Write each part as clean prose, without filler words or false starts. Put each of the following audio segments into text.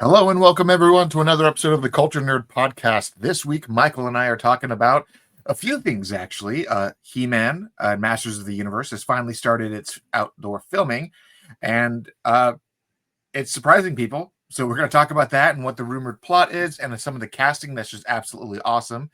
Hello and welcome everyone to another episode of the Culture Nerd Podcast. This week, Michael and I are talking about a few things actually. He-Man, Masters of the Universe, has finally started its outdoor filming, and it's surprising people. So we're going to talk about that and what the rumored plot is, and some of the casting that's just absolutely awesome.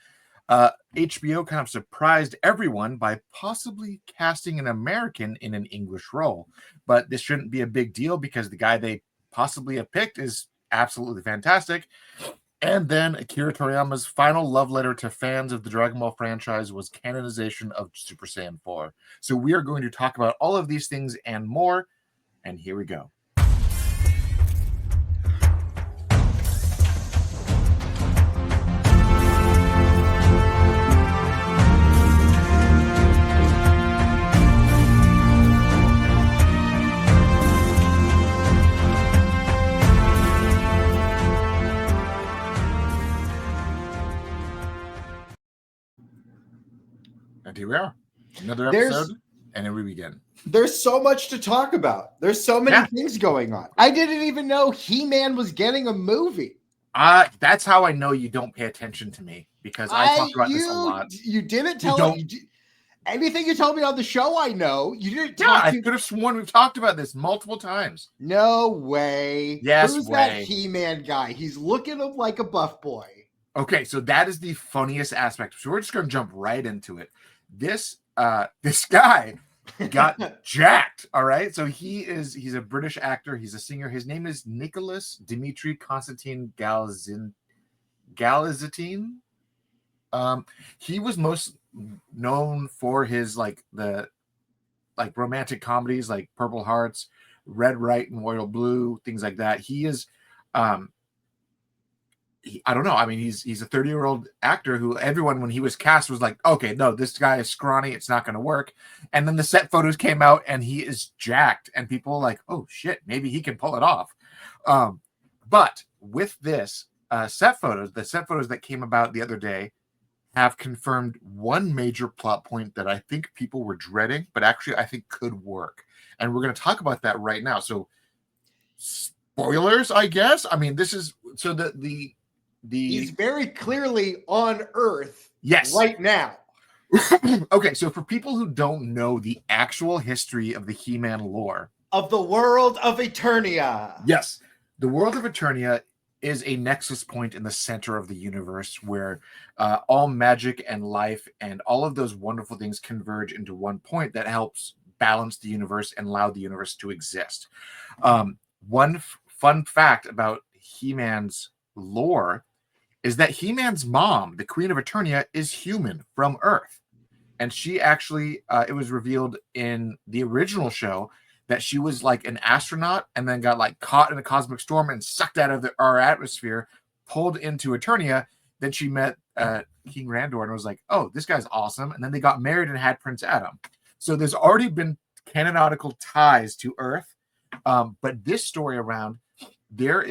HBO kind of surprised everyone by possibly casting an American in an English role, but this shouldn't be a big deal because the guy they possibly have picked is absolutely fantastic. And then Akira Toriyama's final love letter to fans of the Dragon Ball franchise was canonization of Super Saiyan 4. So we are going to talk about all of these things and more, and here we go. And here we are, another episode, and here we begin. There's so much to talk about. There's so many things going on. I didn't even know He-Man was getting a movie. That's how I know you don't pay attention to me, because I talk about this a lot. You didn't tell me. Anything you told me on the show, I know. You didn't talk I could have sworn we've talked about this multiple times. No way. Yes, Who's way. that He-Man guy? He's looking like a buff boy. Okay, so that is the funniest aspect. So we're just going to jump right into it. This guy got jacked. All right, so he's a British actor. He's a singer. His name is Nicholas Dimitri Constantine Galizatine. He was most known for his romantic comedies like Purple Hearts, Red, White, and Royal Blue, things like that. He is I don't know. I mean, he's a 30-year-old actor who everyone, when he was cast, was like, okay, no, this guy is scrawny. It's not going to work. And then the set photos came out and he is jacked. And people are like, oh, shit, maybe he can pull it off. But with this the set photos that came about the other day have confirmed one major plot point that I think people were dreading, but actually I think could work. And we're going to talk about that right now. So spoilers, I guess. I mean, this is so he's very clearly on Earth right now. Okay, so for people who don't know the actual history of the He-Man lore of the world of Eternia. Yes, the world of Eternia is a nexus point in the center of the universe where all magic and life and all of those wonderful things converge into one point that helps balance the universe and allow the universe to exist. One fun fact about He-Man's lore is that He-Man's mom, the Queen of Eternia, is human from Earth. And she actually, it was revealed in the original show that she was like an astronaut and then got like caught in a cosmic storm and sucked out of our atmosphere, pulled into Eternia. Then she met King Randor and was like, oh, this guy's awesome. And then they got married and had Prince Adam. So there's already been canonical ties to Earth. But this story around, there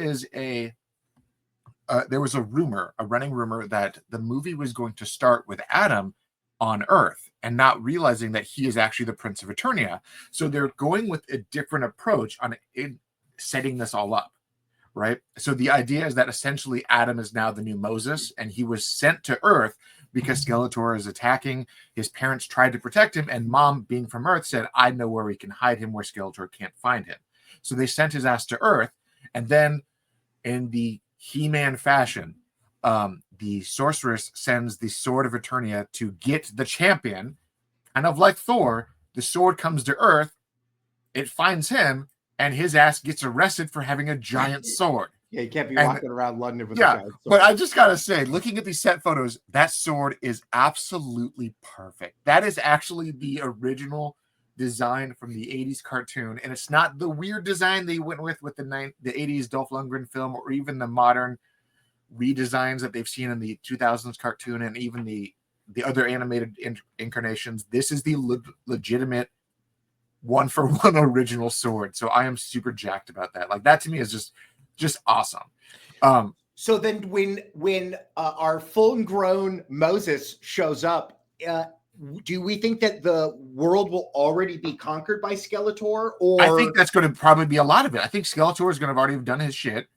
was a running rumor that the movie was going to start with Adam on Earth and not realizing that he is actually the Prince of Eternia. So they're going with a different approach in setting this all up, right? So the idea is that essentially Adam is now the new Moses, and he was sent to Earth because Skeletor is attacking. His parents tried to protect him, and Mom, being from Earth, said, I know where we can hide him, where Skeletor can't find him. So they sent his ass to Earth, and then in the He-Man fashion, the sorceress sends the Sword of Eternia to get the champion. Kind of like Thor, the sword comes to Earth, it finds him, and his ass gets arrested for having a giant sword. Yeah, you can't be walking around London with a giant sword. But I just gotta say, looking at these set photos, that sword is absolutely perfect. That is actually the original design from the 80s cartoon, and it's not the weird design they went with the 80s Dolph Lundgren film, or even the modern redesigns that they've seen in the 2000s cartoon and even the other animated incarnations. This is the legitimate one-for-one original sword. So I am super jacked about that. Like, that to me is just awesome. So then when our full-grown Moses shows up, do we think that the world will already be conquered by Skeletor? Or I think that's going to probably be a lot of it. I think Skeletor is going to have already done his shit.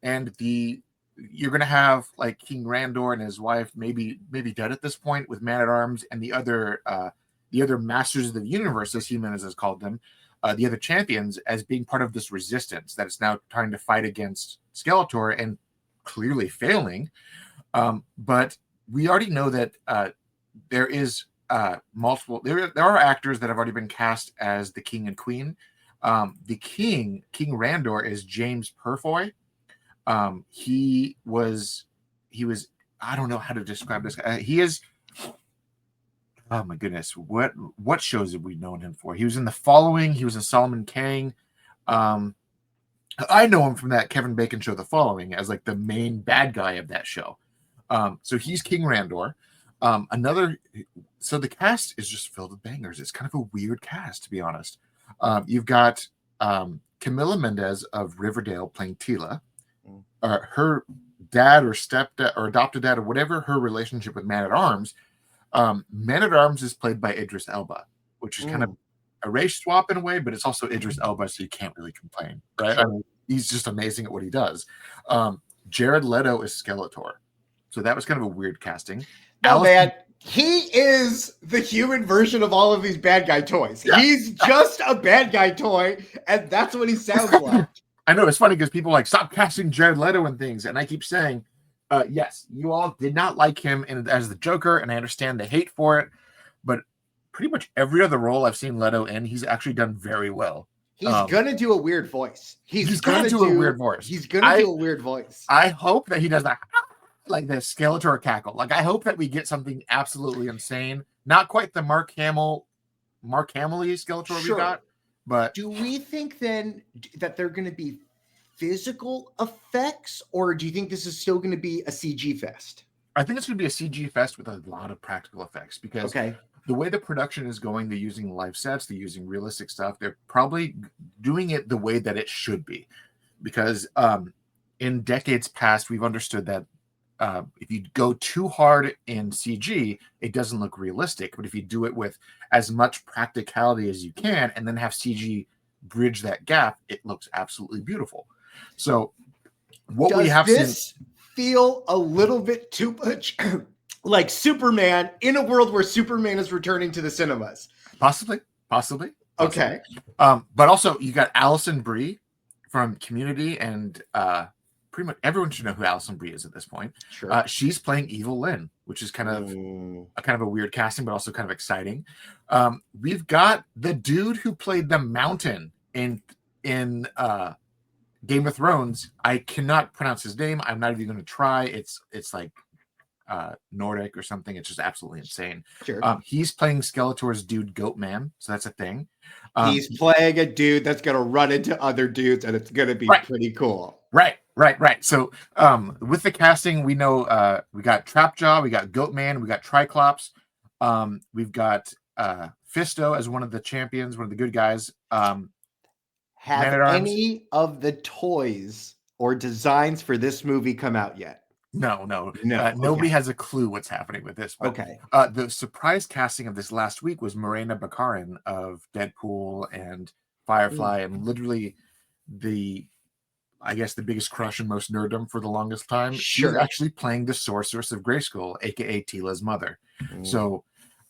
and you're gonna have like King Randor and his wife maybe dead at this point with Man at Arms and the other masters of the universe, as He-Man has called them, the other champions, as being part of this resistance that is now trying to fight against Skeletor and clearly failing. But we already know that there is multiple. There are actors that have already been cast as the king and queen. The King Randor, is James Purfoy. He was. I don't know how to describe this guy. He is. Oh my goodness! What shows have we known him for? He was in The Following. He was in Solomon Kane. I know him from that Kevin Bacon show, The Following, as like the main bad guy of that show. So he's King Randor. So the cast is just filled with bangers. It's kind of a weird cast, to be honest. You've got Camila Mendez of Riverdale playing Tila. Her dad or stepdad or adopted dad or whatever her relationship with Man at Arms. Man at Arms is played by Idris Elba, which is kind of a race swap in a way, but it's also Idris Elba, so you can't really complain, right? Sure. I mean, he's just amazing at what he does. Jared Leto is Skeletor, so that was kind of a weird casting. Oh man, he is the human version of all of these bad guy toys. Yeah. He's just a bad guy toy, and that's what he sounds like. I know, it's funny because people are like, stop casting Jared Leto and things, and I keep saying, yes, you all did not like him as the Joker, and I understand the hate for it, but pretty much every other role I've seen Leto in, he's actually done very well. He's gonna do a weird voice. He's gonna do a weird voice. He's gonna do a weird voice. I hope that he does that, like the Skeletor cackle. Like, I hope that we get something absolutely insane. Not quite the Mark Hamill Skeletor we got, but do we think then that they're going to be physical effects, or do you think this is still going to be a CG fest? I think it's going to be a CG fest with a lot of practical effects because the way the production is going, they're using live sets, they're using realistic stuff. They're probably doing it the way that it should be, because in decades past, we've understood that if you go too hard in CG, it doesn't look realistic. But if you do it with as much practicality as you can and then have CG bridge that gap, it looks absolutely beautiful. So what we have this feel a little bit too much like Superman in a world where Superman is returning to the cinemas? Possibly. Okay. But also you got Alison Brie from Community, and pretty much everyone should know who Alison Brie is at this point. Sure. She's playing Evil Lynn, which is kind of a weird casting, but also kind of exciting. We've got the dude who played the Mountain in Game of Thrones. I cannot pronounce his name. I'm not even going to try. It's like Nordic or something. It's just absolutely insane. Sure. He's playing Skeletor's dude Goatman, so that's a thing. He's playing a dude that's going to run into other dudes, and it's going to be pretty cool. Right. So with the casting, we know we got Trapjaw, we got Goatman, we got Triclops, we've got Fisto as one of the champions, one of the good guys. Have any of the toys or designs for this movie come out yet? No. Nobody has a clue what's happening with this. But, the surprise casting of this last week was Morena Baccarin of Deadpool and Firefly, and literally the biggest crush and most nerddom for the longest time. Sure. She's actually playing the Sorceress of Grayskull, aka Tila's mother. So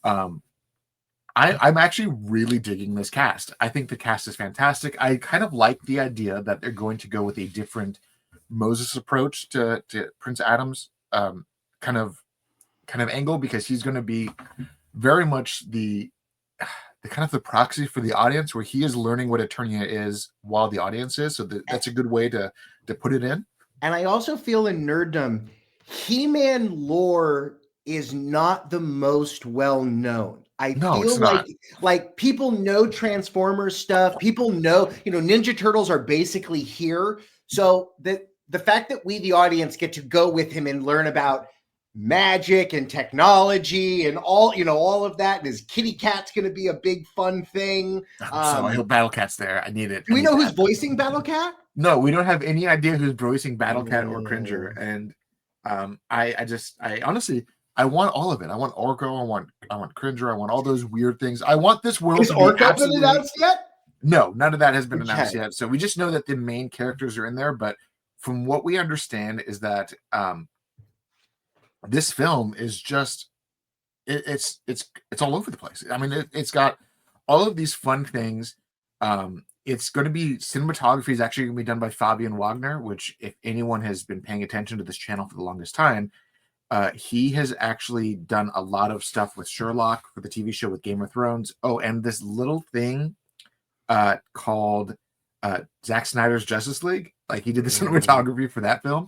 I'm actually really digging this cast. I think the cast is fantastic. I kind of like the idea that they're going to go with a different Moses approach to Prince Adam's kind of angle, because he's going to be very much the kind of the proxy for the audience, where he is learning what Eternia is while the audience is. So that's a good way to put it in. And I also feel in nerddom, He-Man lore is not the most well known. I feel like people know Transformers stuff. People know, Ninja Turtles are basically here. So the fact that we, the audience, get to go with him and learn about magic and technology and all of that, and his kitty cat's going to be a big fun thing. So I hope Battle Cat's there. I need it. Do we know who's voicing Battle Cat? No, we don't have any idea who's voicing Battle Cat or Cringer. And I honestly, I want all of it. I want Orko. I want Cringer. I want all those weird things. I want this world. Is Orko been announced yet? No, none of that has been announced yet. So we just know that the main characters are in there. But from what we understand is that this film is just it's all over the place. I mean, it's got all of these fun things. It's going to be cinematography is actually going to be done by Fabian Wagner, which if anyone has been paying attention to this channel for the longest time, he has actually done a lot of stuff with Sherlock for the TV show with Game of Thrones. Oh, and this little thing called Zack Snyder's Justice League. Like he did the cinematography for that film.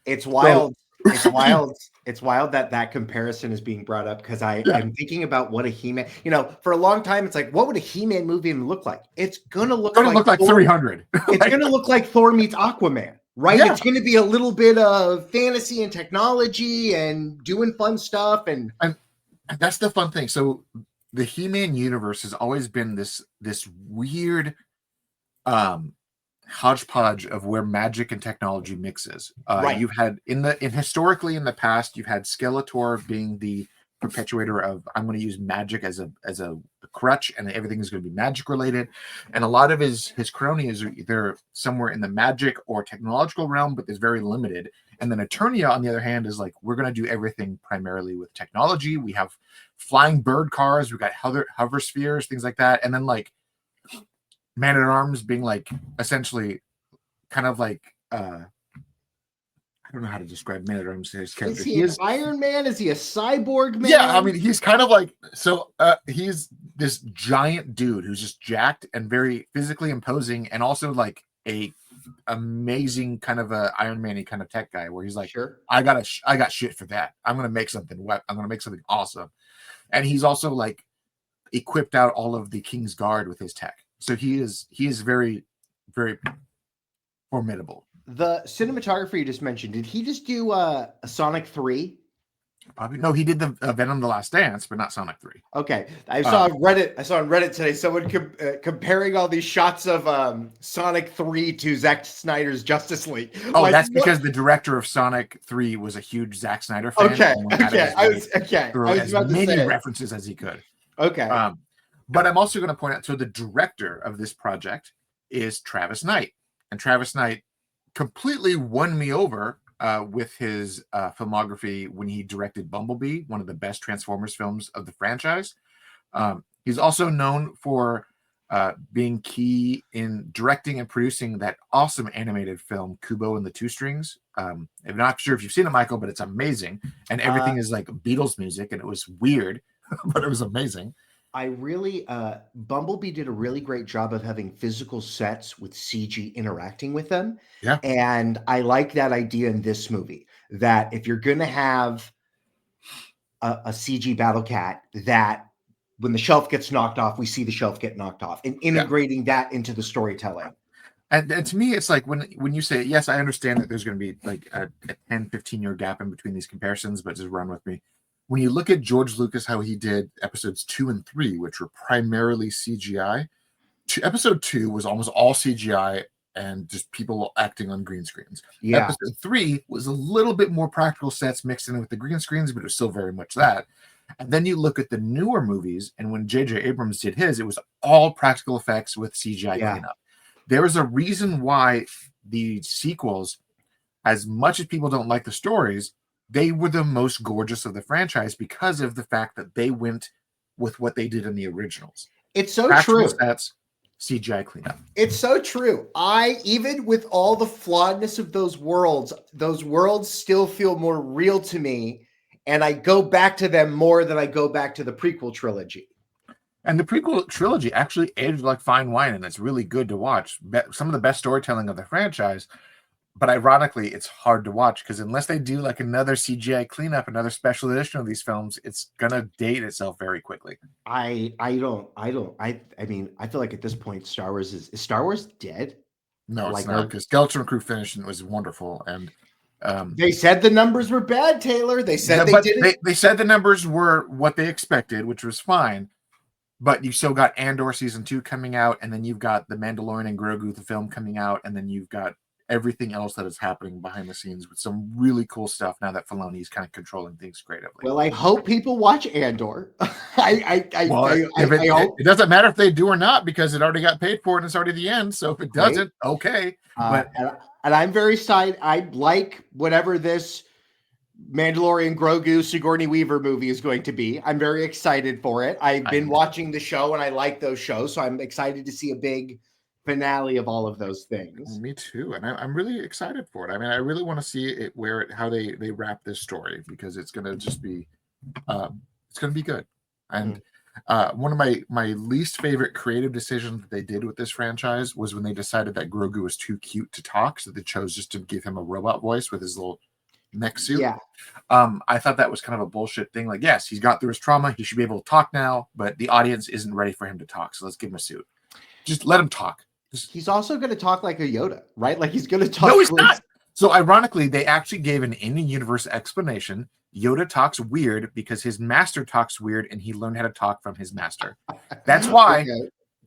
It's wild. It's wild. It's wild that comparison is being brought up because I'm thinking about what a He-Man. For a long time, it's like, what would a He-Man movie look like? It's gonna look like 300. It's gonna look like Thor meets Aquaman, right? Yeah. It's gonna be a little bit of fantasy and technology and doing fun stuff, and that's the fun thing. So the He-Man universe has always been this weird hodgepodge of where magic and technology mixes. Right. You've had historically in the past, you've had Skeletor being the perpetuator of I'm going to use magic as a crutch, and everything is going to be magic related. And a lot of his cronies are either somewhere in the magic or technological realm, but there's very limited. And then Eternia, on the other hand, is like we're going to do everything primarily with technology. We have flying bird cars, we've got hover spheres, things like that, and then like Man-at-Arms being like essentially kind of like I don't know how to describe Man-at-Arms his character. Is he an Iron Man? Is he a cyborg man? Yeah, I mean he's kind of like he's this giant dude who's just jacked and very physically imposing, and also like a amazing kind of a Iron Man-y kind of tech guy where he's like, sure, I got shit for that. I'm gonna make something I'm gonna make something awesome. And he's also like equipped out all of the King's Guard with his tech. So he is very, very formidable. The cinematographer you just mentioned, did he just do a Sonic 3? Probably no, he did the Venom: The Last Dance, but not Sonic 3. Okay, I saw on Reddit today someone comparing all these shots of Sonic 3 to Zack Snyder's Justice League. Oh, like, that's because the director of Sonic 3 was a huge Zack Snyder fan. Okay. I was as many references as he could. Okay. But I'm also going to point out, so the director of this project is Travis Knight, and Travis Knight completely won me over with his filmography when he directed Bumblebee, one of the best Transformers films of the franchise. He's also known for being key in directing and producing that awesome animated film Kubo and the Two Strings. I'm not sure if you've seen it, Michael, but it's amazing, and everything is like Beatles music, and it was weird, but it was amazing. Bumblebee did a really great job of having physical sets with CG interacting with them. Yeah. And I like that idea in this movie, that if you're going to have a CG battle cat, that when the shelf gets knocked off, we see the shelf get knocked off, and integrating that into the storytelling. And to me, it's like when you say, yes, I understand that there's going to be like a 10, 15-year gap in between these comparisons, but just run with me. When you look at George Lucas, how he did episodes 2 and 3, which were primarily CGI, episode 2 was almost all CGI and just people acting on green screens. Yeah. Episode 3 was a little bit more practical sets mixed in with the green screens, but it was still very much that. And then you look at the newer movies, and when J.J. Abrams did his, it was all practical effects with CGI cleanup. There is a reason why the sequels, as much as people don't like the stories, they were the most gorgeous of the franchise because of the fact that they went with what they did in the originals. It's so true. Sets, CGI cleanup. It's so true. Even with all the flawedness of those worlds still feel more real to me, and I go back to them more than I go back to the prequel trilogy. And the prequel trilogy actually aged like fine wine, and it's really good to watch. Some of the best storytelling of the franchise. But ironically, it's hard to watch because unless they do like another CGI cleanup, another special edition of these films, it's gonna date itself very quickly. I mean, I feel like at this point, Star Wars is Star Wars dead? No, it's not, because Skeleton Crew finished and it was wonderful. And they said the numbers were bad, Taylor. They said they said the numbers were what they expected, which was fine. But you still got Andor season 2 coming out, and then you've got The Mandalorian and Grogu, the film, coming out, and then you've got everything else that is happening behind the scenes with some really cool stuff now that Filoni is kind of controlling things creatively. Well, I hope people watch Andor. I hope it doesn't matter if they do or not because it already got paid for and it's already the end. So if it doesn't, okay. But and I'm very excited. I like whatever this Mandalorian Grogu Sigourney Weaver movie is going to be. I'm very excited for it. I've been watching the show and I like those shows, so I'm excited to see a big finale of all of those things. Me too, and I'm really excited for it. I mean, I really want to see it how they wrap this story because it's going to just be it's going to be good. And one of my least favorite creative decisions that they did with this franchise was when they decided that Grogu was too cute to talk, so they chose just to give him a robot voice with his little mech suit. Yeah. I thought that was kind of a bullshit thing. Like, yes, he's got through his trauma. He should be able to talk now, but the audience isn't ready for him to talk. So let's give him a suit. Just let him talk. He's also going to talk like a Yoda, right? Like he's going to talk. No, he's not. So ironically, they actually gave an in-universe explanation. Yoda talks weird because his master talks weird and he learned how to talk from his master. That's why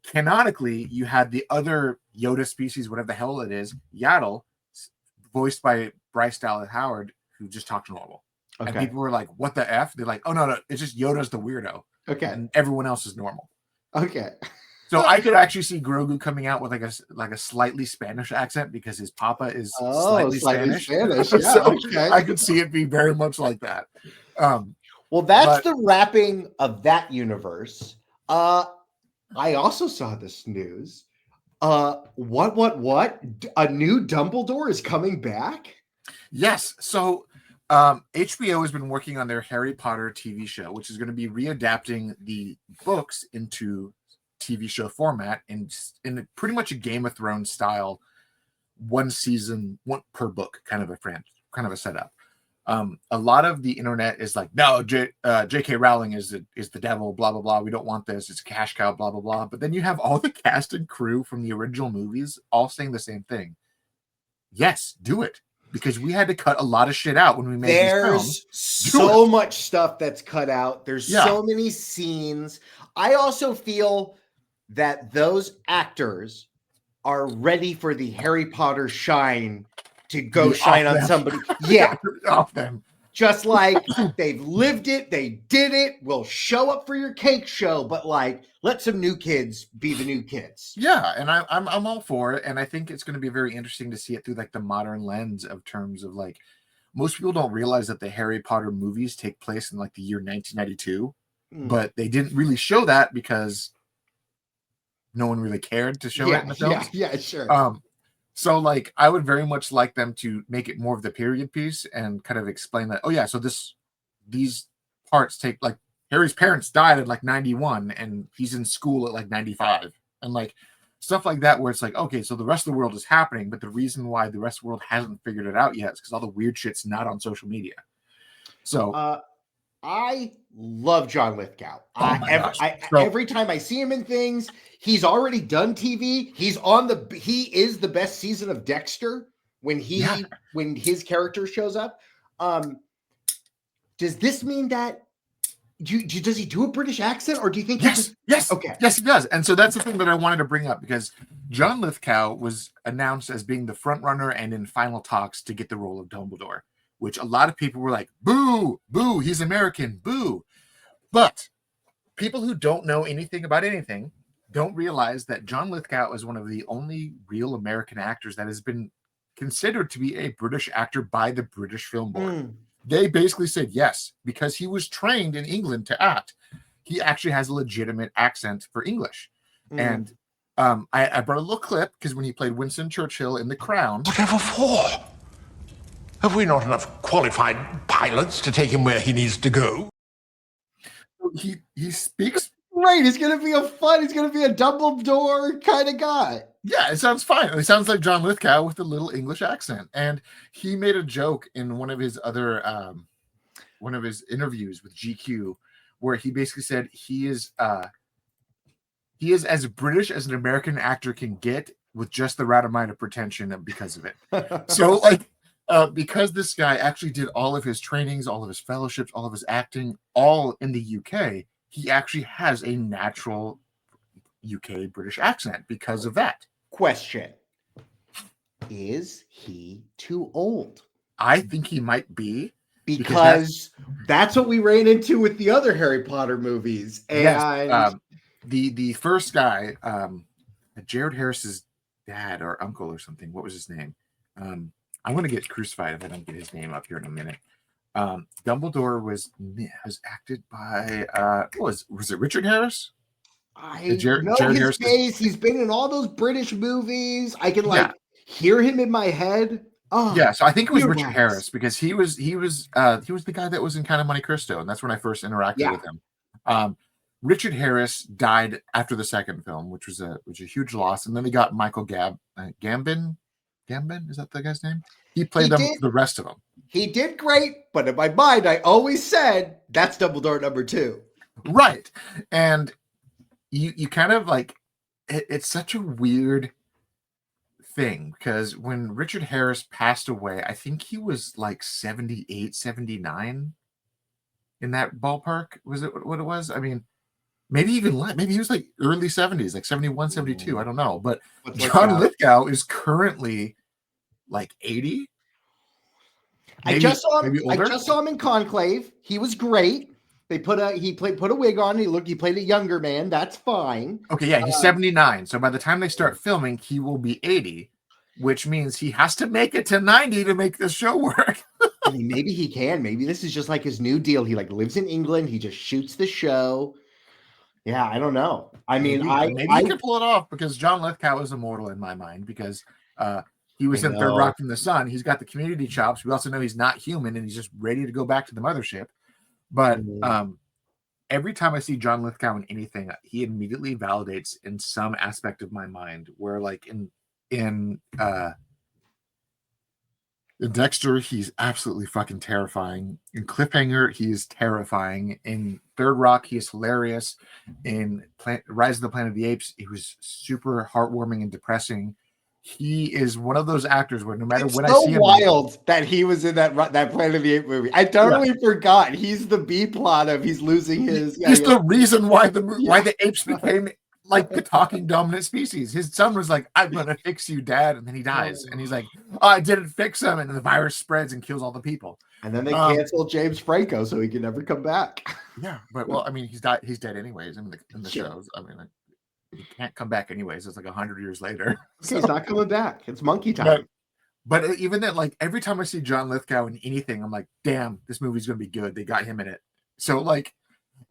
canonically you had the other Yoda species, whatever the hell it is, Yaddle, voiced by Bryce Dallas Howard, who just talked normal. And people were like, what the F? They're like, oh, no, it's just Yoda's the weirdo. Okay. And everyone else is normal. Okay. So I could actually see Grogu coming out with like a slightly Spanish accent because his papa is slightly Spanish. Yeah, so I could see it be very much like that. Well, that's the wrapping of that universe. I also saw this news. What? A new Dumbledore is coming back? Yes. So HBO has been working on their Harry Potter TV show, which is going to be readapting the books into TV show format in pretty much a Game of Thrones style, one season, one per book kind of a setup. A lot of the internet is like, no, J.K. Rowling is the devil, blah blah blah. We don't want this. It's a cash cow, blah blah blah. But then you have all the cast and crew from the original movies all saying the same thing. Yes, do it. Because we had to cut a lot of shit out when we made these films. So much stuff that's cut out. There's so many scenes. I also feel that those actors are ready for the Harry Potter shine to go shine on somebody. Yeah. Off them. Just like they've lived it, they did it. We'll show up for your cake show, but like let some new kids be the new kids. Yeah, and I'm all for it, and I think it's going to be very interesting to see it through like the modern lens of terms of like most people don't realize that the Harry Potter movies take place in like the year 1992, but they didn't really show that because no one really cared to show it in the films. Yeah, sure. So like I would very much like them to make it more of the period piece and kind of explain that, oh yeah, so these parts take like Harry's parents died at like 91 and he's in school at like 95 and like stuff like that where it's like, okay, so the rest of the world is happening, but the reason why the rest of the world hasn't figured it out yet is because all the weird shit's not on social media. So I love John Lithgow. So, every time I see him in things, he's already done TV. He is the best season of Dexter when his character shows up. Does this mean that does he do a British accent or do you think yes, okay. Yes, he does. And so that's the thing that I wanted to bring up because John Lithgow was announced as being the front runner and in final talks to get the role of Dumbledore, which a lot of people were like, boo, he's American, boo. But people who don't know anything about anything don't realize that John Lithgow is one of the only real American actors that has been considered to be a British actor by the British Film Board. They basically said yes, because he was trained in England to act. He actually has a legitimate accent for English. And I brought a little clip because when he played Winston Churchill in The Crown. Whatever for? Have we not enough qualified pilots to take him where he needs to go? He speaks. Right, he's going to be a Dumbledore kind of guy. Yeah, it sounds fine. It sounds like John Lithgow with a little English accent. And he made a joke in one of his interviews with GQ where he basically said he is as British as an American actor can get with just the right amount of pretension because of it. So like because this guy actually did all of his trainings, all of his fellowships, all of his acting, all in the UK, he actually has a natural UK British accent because of that. Question. Is he too old? I think he might be. Because that's what we ran into with the other Harry Potter movies. And yes, the first guy, Jared Harris's dad or uncle or something. What was his name? I'm going to get crucified if I don't get his name up here in a minute. Dumbledore was acted by was it Richard Harris? I know his Harris face. He's been in all those British movies. I can hear him in my head. Oh, yeah, so I think it was Richard Harris because he was the guy that was in Kind of Monte Cristo, and that's when I first interacted with him. Richard Harris died after the second film, which was a huge loss, and then they got Michael Gambon. Gambon, is that the guy's name? He played the rest of them. He did great, but in my mind, I always said that's Dumbledore number 2. Right, and you kind of like it's such a weird thing because when Richard Harris passed away, I think he was like 78, 79 in that ballpark. Was it what it was? I mean, maybe even less. Maybe he was like early 70s, like 71, 72. I don't know. But John Lithgow is currently like 80. Maybe, I just saw him in Conclave. He was great. They put a wig on. He played a younger man. That's fine. Okay, yeah, he's 79. So by the time they start filming, he will be 80, which means he has to make it to 90 to make this show work. I mean, maybe he can. Maybe this is just like his new deal. He like lives in England. He just shoots the show. Yeah, I don't know. I mean, maybe he can pull it off because John Lithgow is immortal in my mind because he was in Third Rock from the Sun. He's got the community chops. We also know he's not human and he's just ready to go back to the mothership. But every time I see John Lithgow in anything, he immediately validates in some aspect of my mind. Where like in Dexter, he's absolutely fucking terrifying. In Cliffhanger, he's terrifying. In Third Rock, he is hilarious. In Rise of the Planet of the Apes, he was super heartwarming and depressing. He is one of those actors where no matter when I see him, wild that he was in that Planet of the Apes movie. I totally forgot. He's the B plot of he's losing his. He's the reason why the apes became like the talking dominant species. His son was like, "I'm gonna fix you, Dad," and then he dies, and he's like, "Oh, I didn't fix him," and then the virus spreads and kills all the people. And then they cancel James Franco, so he can never come back. Yeah, but well, I mean, he's dead anyways in the shows. I mean, he can't come back anyways. It's like 100 years later. So. He's not coming back. It's monkey time. But even then, like every time I see John Lithgow in anything, I'm like, damn, this movie's gonna be good. They got him in it. So like,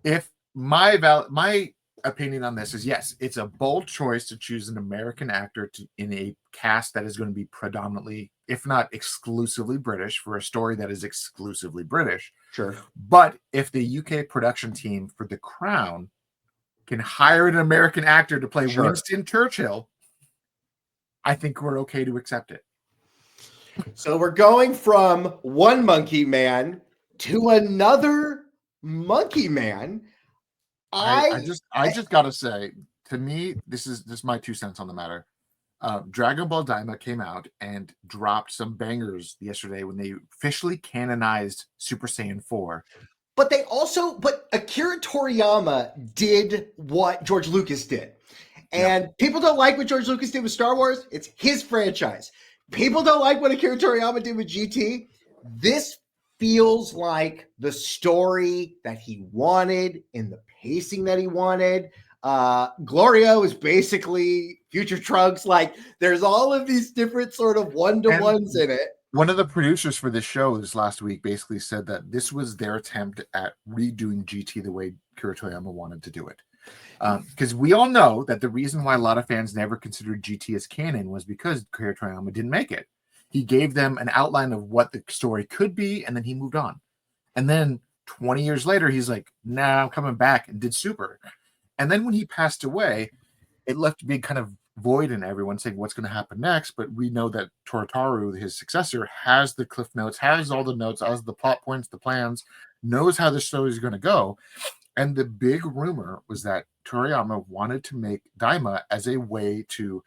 if my opinion on this is yes, it's a bold choice to choose an American actor in a cast that is going to be predominantly, if not exclusively British, for a story that is exclusively British. Sure. But if the UK production team for The Crown can hire an American actor to play Winston Churchill, I think we're okay to accept it. So we're going from one monkey man to another monkey man. I just gotta say, to me, this is my 2 cents on the matter. Dragon Ball Diama came out and dropped some bangers yesterday when they officially canonized Super Saiyan 4. But Akira Toriyama did what George Lucas did. And people don't like what George Lucas did with Star Wars. It's his franchise. People don't like what Akira Toriyama did with GT. This feels like the story that he wanted in the pacing that he wanted. Glorio is basically Future Trunks. Like there's all of these different sort of one-to-ones in it. One of the producers for this show last week basically said that this was their attempt at redoing GT the way Akira Toriyama wanted to do it. Because we all know that the reason why a lot of fans never considered GT as canon was because Akira Toriyama didn't make it. He gave them an outline of what the story could be, and then he moved on. And then 20 years later, he's like, nah, I'm coming back, and did Super. And then when he passed away, it left a big kind of void in everyone saying what's going to happen next. But we know that Toru, his successor, has the cliff notes, has all the notes, has the plot points, the plans, knows how the story is going to go. And the big rumor was that Toriyama wanted to make Daima as a way to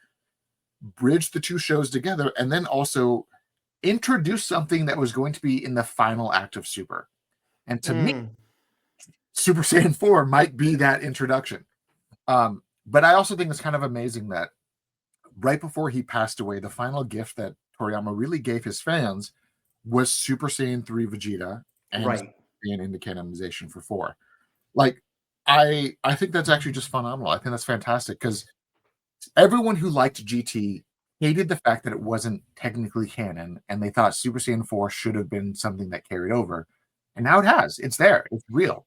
bridge the two shows together and then also introduce something that was going to be in the final act of Super. And to me, Super Saiyan 4 might be that introduction. But I also think it's kind of amazing that right before he passed away, the final gift that Toriyama really gave his fans was Super Saiyan 3 Vegeta and Right. into canonization for 4. Like, I think that's actually just phenomenal. I think that's fantastic because everyone who liked GT hated the fact that it wasn't technically canon, and they thought Super Saiyan 4 should have been something that carried over. And now it has. It's there. It's real.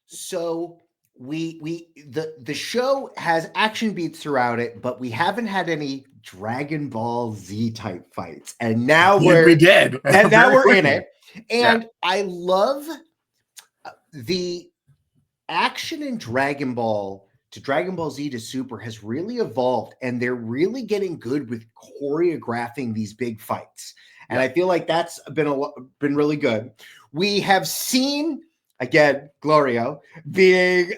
So the show has action beats throughout it, but we haven't had any Dragon Ball Z type fights. And now we did. And now we're in it. And Yeah. I love the action in Dragon Ball to Dragon Ball Z to Super has really evolved, and they're really getting good with choreographing these big fights. And I feel like that's been really good. We have seen, again, Glorio being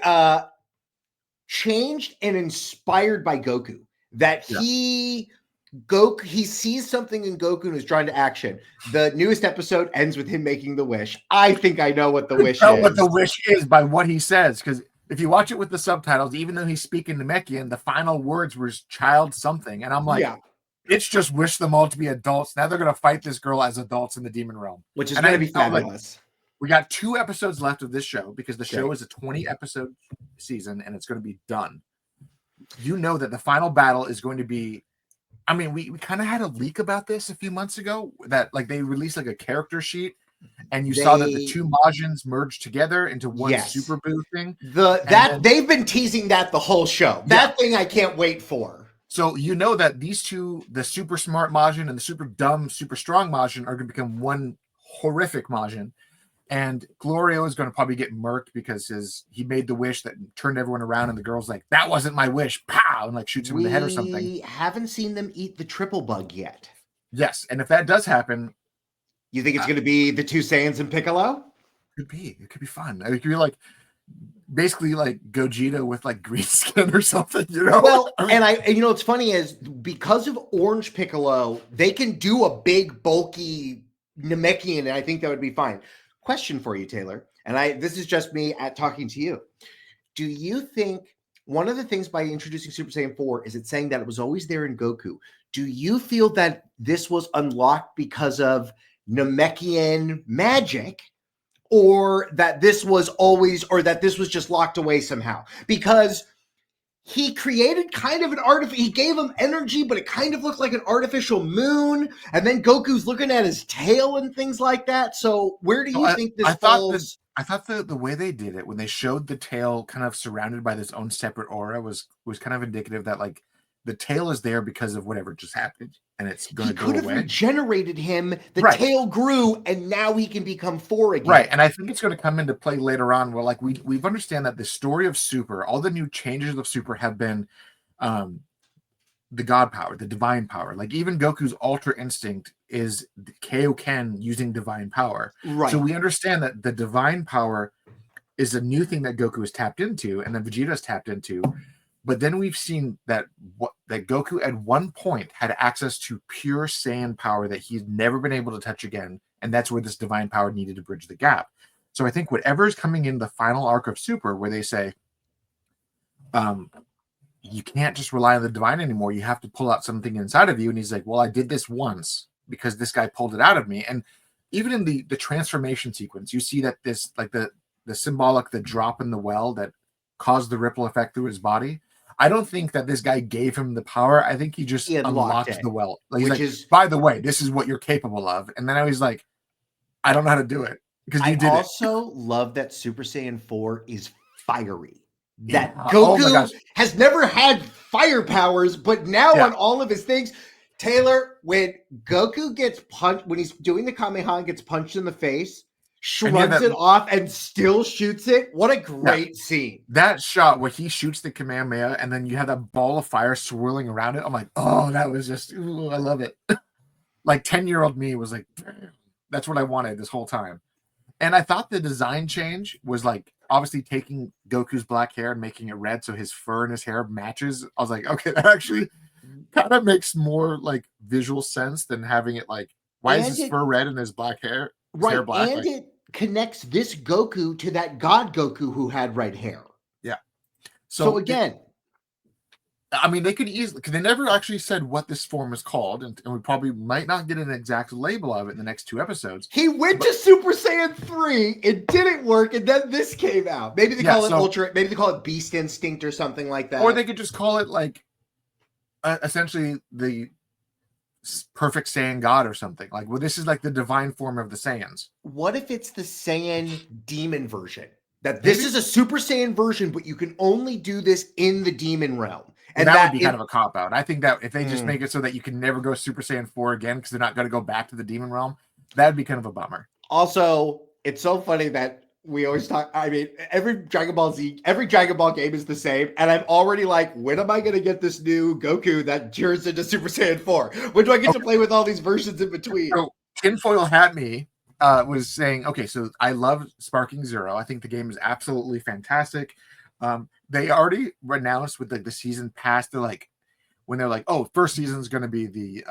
changed and inspired by Goku. That he sees something in Goku and is drawn to action. The newest episode ends with him making the wish. I think I know what the wish is. What the wish is by what he says, because if you watch it with the subtitles, even though he's speaking Namekian, the final words were child something. And I'm like, it's just wish them all to be adults. Now they're going to fight this girl as adults in the demon realm. Which is going to be fabulous. Like, we got 2 episodes left of this show because the show is a 20-episode season and it's going to be done. You know that the final battle is going to be, I mean, we kind of had a leak about this a few months ago that like they released like a character sheet and you saw that the 2 Majins merged together into one Super Boo thing. They've been teasing that the whole show. That thing I can't wait for. So you know that these 2, the super smart Majin and the super dumb, super strong Majin, are going to become one horrific Majin. And Glorio is going to probably get murked because he made the wish that turned everyone around, and the girl's like, "That wasn't my wish!" Pow, and like shoots him in the head or something. We haven't seen them eat the triple bug yet. Yes, and if that does happen, you think it's going to be the 2 Saiyans and Piccolo? Could be. It could be fun. It could be like basically like Gogeta with like green skin or something, you know? Well, and you know what's funny is because of Orange Piccolo, they can do a big bulky Namekian, and I think that would be fine. Question for you, Taylor, and this is just me talking to you. Do you think one of the things by introducing Super Saiyan 4 is it's saying that it was always there in Goku? Do you feel that this was unlocked because of Namekian magic, or that this was always, or that this was just locked away somehow? Because he created kind of an he gave him energy, but it kind of looked like an artificial moon. And then Goku's looking at his tail and things like that. So where do you think this falls? I thought the way they did it, when they showed the tail kind of surrounded by this own separate aura, was kind of indicative that like the tail is there because of whatever just happened, and it's going to go away. He could have regenerated him. The tail grew, and now he can become 4 again. Right, and I think it's going to come into play later on. Where like we've understand that the story of Super, all the new changes of Super have been the God power, the divine power. Like even Goku's Ultra Instinct is Kaioken using divine power. Right. So we understand that the divine power is a new thing that Goku has tapped into, and then Vegeta has tapped into. But then we've seen that Goku at one point had access to pure Saiyan power that he's never been able to touch again, and that's where this divine power needed to bridge the gap. So I think whatever is coming in the final arc of Super, where they say, you can't just rely on the divine anymore. You have to pull out something inside of you. And he's like, well, I did this once because this guy pulled it out of me. And even in the transformation sequence, you see that this, like the symbolic, the drop in the well that caused the ripple effect through his body. I don't think that this guy gave him the power. I think he just unlocked the well. Like, he's like, by the way, this is what you're capable of. And then now he's like, I don't know how to do it because you did it. I also love that Super Saiyan 4 is fiery. That Goku has never had fire powers, but now on all of his things, Taylor, when Goku gets punched, when he's doing the Kamehameha, gets punched in the face, shrugs it off and still shoots it. What a great scene. That shot where he shoots the Kamehameha and then you have that ball of fire swirling around it. I'm like, oh, that was just, ooh, I love it. Like 10-year-old me was like, that's what I wanted this whole time. And I thought the design change was like obviously taking Goku's black hair and making it red so his fur and his hair matches. I was like, okay, that actually kind of makes more like visual sense than having it like, why is his fur red and his black hair? Right, black? And it connects this Goku to that God Goku who had red hair. Yeah. So again, I mean, they could easily, because they never actually said what this form is called, and we probably might not get an exact label of it in the next 2 episodes. He went to Super Saiyan 3, it didn't work, and then this came out. Maybe they call it Ultra, maybe they call it Beast Instinct or something like that. Or they could just call it like essentially the perfect Saiyan God or something. Like, well, this is like the divine form of the Saiyans. What if it's the Saiyan demon version? That this is a Super Saiyan version, but you can only do this in the demon realm. And that would be kind of a cop-out. I think that if they just make it so that you can never go Super Saiyan 4 again because they're not going to go back to the demon realm, that'd be kind of a bummer. Also, it's so funny that we always talk. I mean, every Dragon Ball game is the same. And I'm already like, when am I going to get this new Goku that turns into Super Saiyan 4? When do I get to play with all these versions in between? So, Tinfoil Hat Me was saying, okay, so I love Sparking Zero. I think the game is absolutely fantastic. They already announced with the season pass, they're like, when they're like, oh, first season is going to be the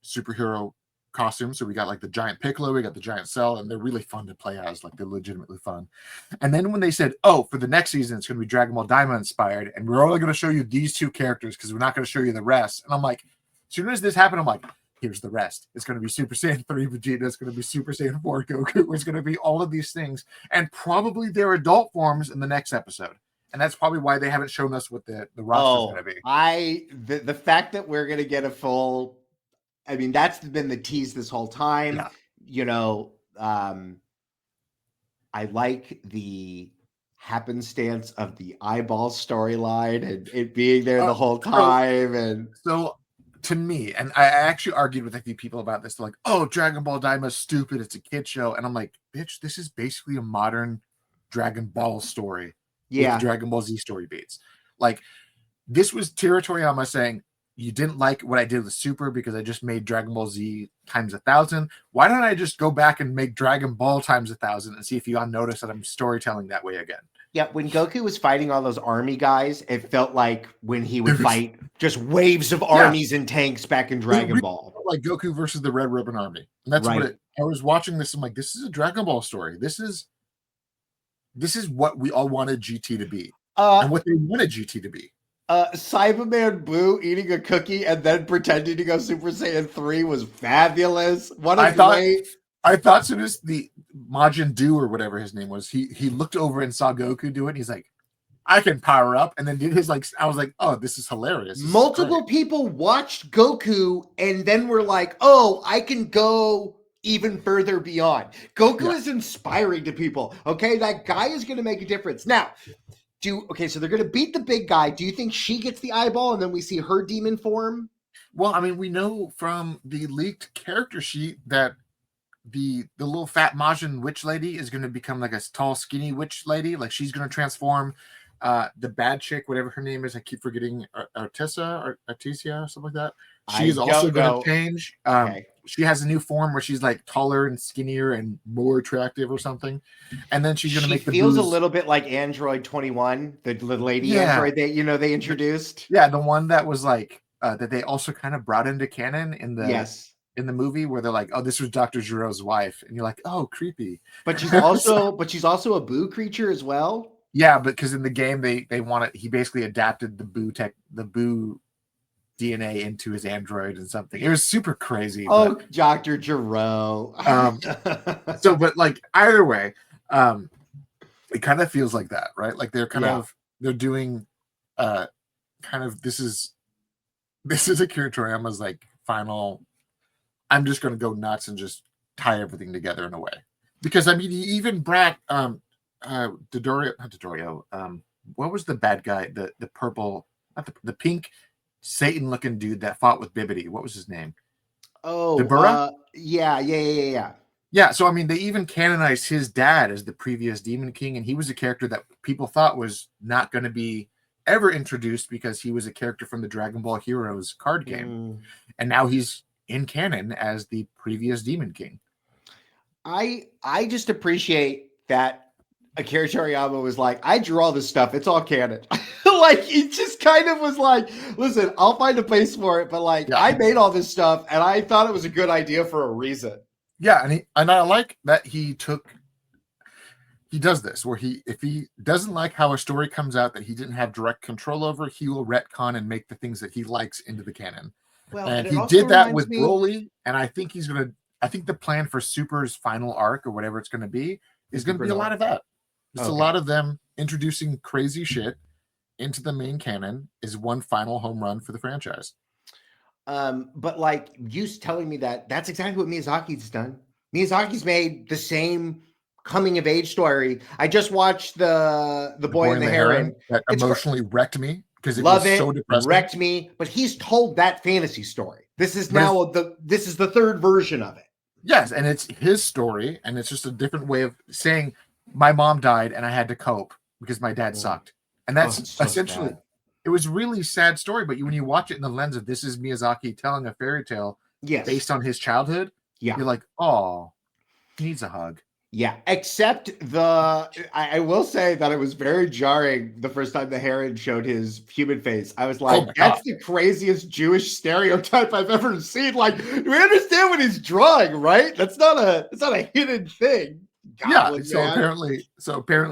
superhero costume. So we got like the giant Piccolo, we got the giant Cell, and they're really fun to play as. Like, they're legitimately fun. And then when they said, oh, for the next season, it's going to be Dragon Ball Diama inspired, and we're only going to show you these 2 characters because we're not going to show you the rest. And I'm like, as soon as this happened, I'm like, here's the rest. It's going to be Super Saiyan 3 Vegeta. It's going to be Super Saiyan 4 Goku. It's going to be all of these things, and probably their adult forms in the next episode. And that's probably why they haven't shown us what the roster is going to be. The fact that we're going to get a full, I mean, that's been the tease this whole time. Yeah. You know, I like the happenstance of the eyeball storyline and it being there the whole time. So to me, and I actually argued with a few people about this, like, oh, Dragon Ball Daima is stupid. It's a kid show. And I'm like, bitch, this is basically a modern Dragon Ball story. Yeah, with Dragon Ball Z story beats. Like, this was Akira Toriyama saying, you didn't like what I did with Super because I just made Dragon Ball Z times 1,000. Why don't I just go back and make Dragon Ball times 1,000 and see if you notice that I'm storytelling that way again? Yeah, when Goku was fighting all those army guys, it felt like when he would fight just waves of armies and tanks back in Dragon Ball. Like Goku versus the Red Ribbon Army. And that's what I was watching this. I'm like, this is a Dragon Ball story. This is what we all wanted GT to be, and what they wanted GT to be. Cyberman Blue eating a cookie and then pretending to go Super Saiyan 3 was fabulous. I thought as soon as the Majin Du or whatever his name was, he looked over and saw Goku do it. And he's like, I can power up, and then did his like. I was like, oh, this is hilarious. Multiple people watched Goku and then were like, oh, I can go even further beyond. Goku is inspiring to people. Okay, that guy is going to make a difference. Now, so they're going to beat the big guy. Do you think she gets the eyeball and then we see her demon form? Well, I mean, we know from the leaked character sheet that the little fat Majin witch lady is going to become like a tall, skinny witch lady. Like, she's going to transform. The bad chick, whatever her name is, I keep forgetting, Artesia or something like that. She's also going to change. She has a new form where she's like taller and skinnier and more attractive or something. And then she's going to make the feels a little bit like Android 21, the lady android they introduced. Yeah, the one that was like that they also kind of brought into canon in the movie where they're like, oh, this was Dr. Giro's wife, and you're like, oh, creepy. But she's also a Boo creature as well. Yeah, because in the game they wanted, he basically adapted the Boo DNA into his android and something. It was super crazy. Oh, Dr. Giro. So, but like either way, it kind of feels like that, right? Like they're they're doing kind of this is Akira Toriyama's like final. I'm just going to go nuts and just tie everything together in a way, because I mean, he even brought Dodorio. What was the bad guy? The purple, not the pink Satan looking dude that fought with Bibbidi. What was his name? Oh, yeah. Yeah, so I mean, they even canonized his dad as the previous Demon King, and he was a character that people thought was not going to be ever introduced because he was a character from the Dragon Ball Heroes card game, and now he's in canon as the previous Demon King. I just appreciate that Akira Toriyama was like, I drew all this stuff. It's all canon. Like, he just kind of was like, listen, I'll find a place for it. But like, I made all this stuff and I thought it was a good idea for a reason. Yeah. And I like that he took, he does this where if he doesn't like how a story comes out that he didn't have direct control over, he will retcon and make the things that he likes into the canon. Well, And it he also did that reminds with me. Broly, and I think I think the plan for Super's final arc or whatever it's going to be is going to be a lot of that. Just a lot of them introducing crazy shit into the main canon is one final home run for the franchise. But like you telling me that's exactly what Miyazaki's done. Miyazaki's made the same coming of age story. I just watched the Boy and the Heron. That emotionally wrecked me because it love was it, so depressing. wrecked me. But he's told that fantasy story. This is this is the third version of it. Yes, and it's his story, and it's just a different way of saying my mom died and I had to cope because my dad sucked. And that's so essentially sad. It was really sad story, but when you watch it in the lens of this is Miyazaki telling a fairy tale based on his childhood, you're like, oh, he needs a hug. Yeah, except I will say that it was very jarring the first time the heron showed his human face. I was like, that's the craziest Jewish stereotype I've ever seen. Like, we understand what he's drawing, right? That's not a hidden thing. Goblin, so apparently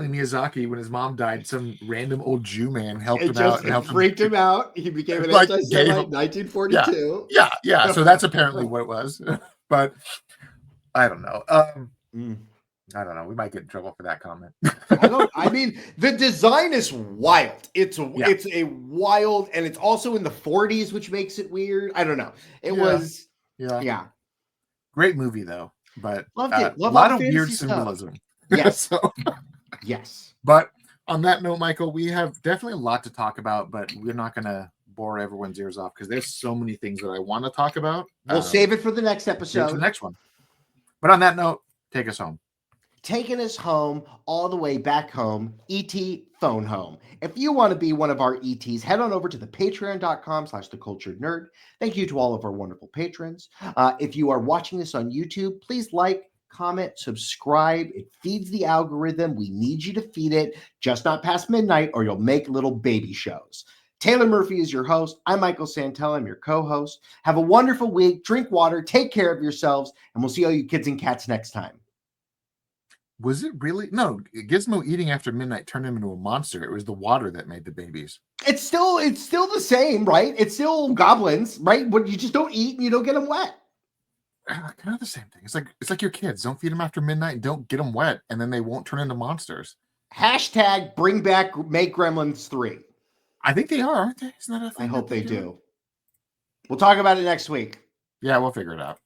Miyazaki, when his mom died, some random old Jew man helped him out and helped freaked him out. He became an anti-Semite 1942. Yeah. So that's apparently what it was. But I don't know. I don't know. We might get in trouble for that comment. I mean, the design is wild. It's a wild, and it's also in the 40s, which makes it weird. I don't know. It was great movie though. But loved it. A lot of weird symbolism. Yes. Yes. But on that note, Michael, we have definitely a lot to talk about, but we're not going to bore everyone's ears off because there's so many things that I want to talk about. We'll save it for the next episode. The next one. But on that note, take us home. Taking us home, all the way back home, E.T. Phone Home. If you want to be one of our ETs, head on over to the patreon.com/theculturednerd. Thank you to all of our wonderful patrons. If you are watching this on YouTube, please like, comment, subscribe. It feeds the algorithm. We need you to feed it, just not past midnight, or you'll make little baby shows. Taylor Murphy is your host. I'm Michael Santel. I'm your co-host. Have a wonderful week. Drink water. Take care of yourselves. And we'll see all you kids and cats next time. Was it really? No, Gizmo eating after midnight turned him into a monster. It was the water that made the babies. It's still the same, right? It's still goblins, right? But you just don't eat and you don't get them wet. Kind of the same thing. It's like your kids. Don't feed them after midnight and don't get them wet, and then they won't turn into monsters. # bring back Make Gremlins 3. I think they are, aren't they? Isn't that a thing? I hope they do. We'll talk about it next week. Yeah, we'll figure it out.